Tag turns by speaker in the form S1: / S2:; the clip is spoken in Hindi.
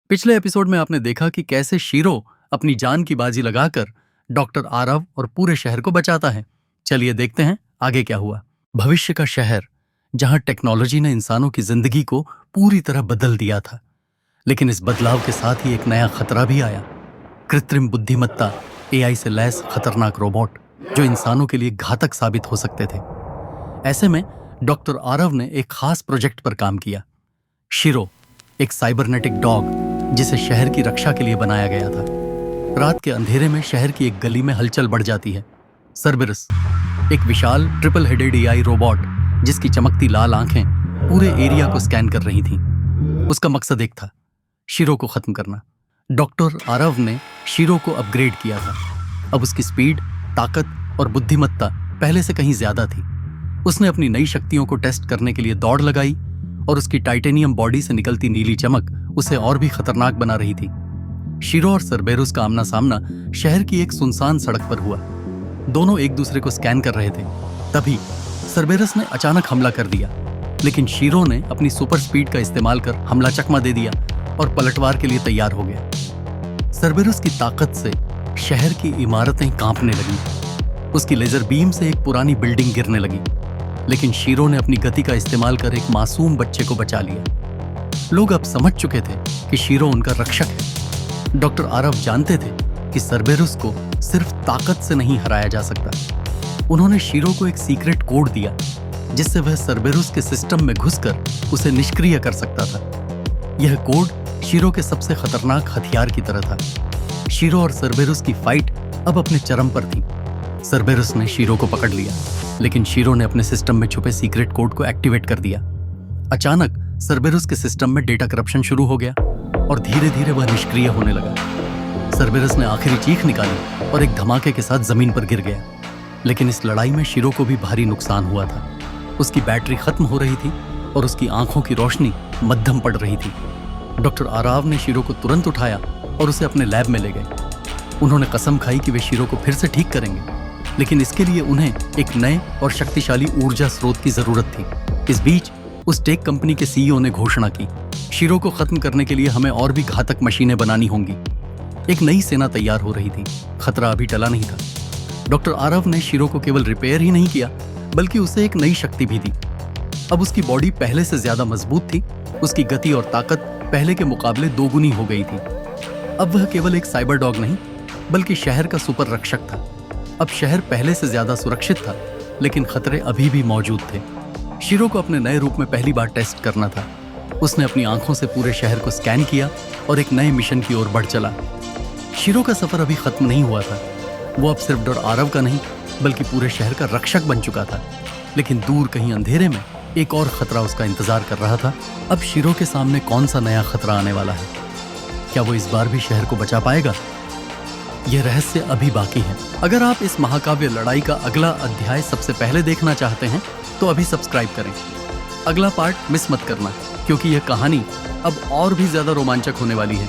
S1: पिछले एपिसोड में आपने देखा कि कैसे शीरो अपनी जान की बाजी लगाकर डॉक्टर आरव और पूरे शहर को बचाता है। चलिए देखते हैं आगे क्या हुआ। भविष्य का शहर, जहां टेक्नोलॉजी ने इंसानों की जिंदगी को पूरी तरह बदल दिया था, लेकिन इस बदलाव के साथ ही एक नया खतरा भी आया। कृत्रिम बुद्धिमत्ता, एआई से लैस खतरनाक रोबोट जो इंसानों के लिए घातक साबित हो सकते थे। ऐसे में डॉक्टर आरव ने एक खास प्रोजेक्ट पर काम किया। शीरो, एक साइबरनेटिक डॉग जिसे शहर की रक्षा के लिए बनाया गया था। रात के अंधेरे में शहर की एक गली में हलचल बढ़ जाती है। सर्बेरस, एक विशाल ट्रिपल हेडेड एआई रोबोट जिसकी चमकती लाल आंखें पूरे एरिया को स्कैन कर रही थीं। उसका मकसद एक था, शीरो को खत्म करना। डॉक्टर आरव ने शीरो को अपग्रेड किया था। अब उसकी स्पीड, ताकत और बुद्धिमत्ता पहले से कहीं ज्यादा थी। उसने अपनी नई शक्तियों को टेस्ट करने के लिए दौड़ लगाई और उसकी टाइटेनियम बॉडी से निकलती नीली चमक उसे और भी खतरनाक बना रही थी। शीरो और सर्बेरुस का आमना सामना शहर की एक सुनसान सड़क पर हुआ। दोनों एक दूसरे को स्कैन कर रहे थे। तभी सर्बेरुस ने अचानक हमला कर दिया, लेकिन शीरो ने अपनी सुपर स्पीड का इस्तेमाल कर हमला चकमा दे दिया और पलटवार के लिए तैयार हो गया। सर्बेरुस की ताकत से शहर की इमारतें कांपने लगीं। उसकी लेजर बीम से एक पुरानी बिल्डिंग गिरने लगी, लेकिन शीरो ने अपनी गति का इस्तेमाल कर एक मासूम बच्चे को बचा लिया। लोग अब समझ चुके थे कि शीरो उनका रक्षक है। डॉक्टर आरव जानते थे कि सर्बेरुस को सिर्फ ताकत से नहीं हराया जा सकता। उन्होंने शीरो को एक सीक्रेट कोड दिया जिससे वह सर्बेरुस के सिस्टम में घुसकर उसे निष्क्रिय कर सकता था। यह कोड शीरो के सबसे खतरनाक हथियार की तरह था। शीरो और सर्बेरुस की फाइट अब अपने चरम पर थी। सर्बेरुस ने शीरो को पकड़ लिया, लेकिन शीरो ने अपने सिस्टम में छुपे सीक्रेट कोड को एक्टिवेट कर दिया। अचानक सर्बेरुस के सिस्टम में डेटा करप्शन शुरू हो गया और धीरे धीरे वह निष्क्रिय होने लगा। सर्बेरुस ने आखिरी चीख निकाली और एक धमाके के साथ जमीन पर गिर गया। लेकिन इस लड़ाई में शीरो को भी भारी नुकसान हुआ था। उसकी बैटरी खत्म हो रही थी और उसकी आंखों की रोशनी मध्यम पड़ रही थी। डॉक्टर आरव ने शीरो को तुरंत उठाया और उसे अपने लैब में ले गए। उन्होंने कसम खाई कि वे शीरो को फिर से ठीक करेंगे, लेकिन इसके लिए उन्हें एक नए और शक्तिशाली ऊर्जा स्रोत की जरूरत थी। इस बीच उस टेक कंपनी के सीईओ ने घोषणा की, शीरो को खत्म करने के लिए हमें और भी घातक मशीनें बनानी होंगी। एक नई सेना तैयार हो रही थी। खतरा अभी टला नहीं था। डॉक्टर आरव ने शीरो को केवल रिपेयर ही नहीं किया, बल्कि उसे एक नई शक्ति भी दी। अब उसकी बॉडी पहले से ज्यादा मजबूत थी। उसकी गति और ताकत पहले के मुकाबले दोगुनी हो गई थी। अब वह केवल एक साइबर डॉग नहीं, बल्कि शहर का सुपर रक्षक था। अब शहर पहले से ज्यादा सुरक्षित था, लेकिन खतरे अभी भी मौजूद थे। शीरो को अपने नए रूप में पहली बार टेस्ट करना था। उसने अपनी आंखों से पूरे शहर को स्कैन किया और एक नए मिशन की ओर बढ़ चला। शीरो का सफर अभी खत्म नहीं हुआ था। वो अब सिर्फ डॉक्टर आरव का नहीं, बल्कि पूरे शहर का रक्षक बन चुका था। लेकिन दूर कहीं अंधेरे में एक और खतरा उसका इंतजार कर रहा था। अब शीरो के सामने कौन सा नया खतरा आने वाला है? क्या वो इस बार भी शहर को बचा पाएगा? यह रहस्य अभी बाकी है। अगर आप इस महाकाव्य लड़ाई का अगला अध्याय सबसे पहले देखना चाहते हैं तो अभी सब्सक्राइब करें। अगला पार्ट मिस मत करना, क्योंकि यह कहानी अब और भी ज्यादा रोमांचक होने वाली है।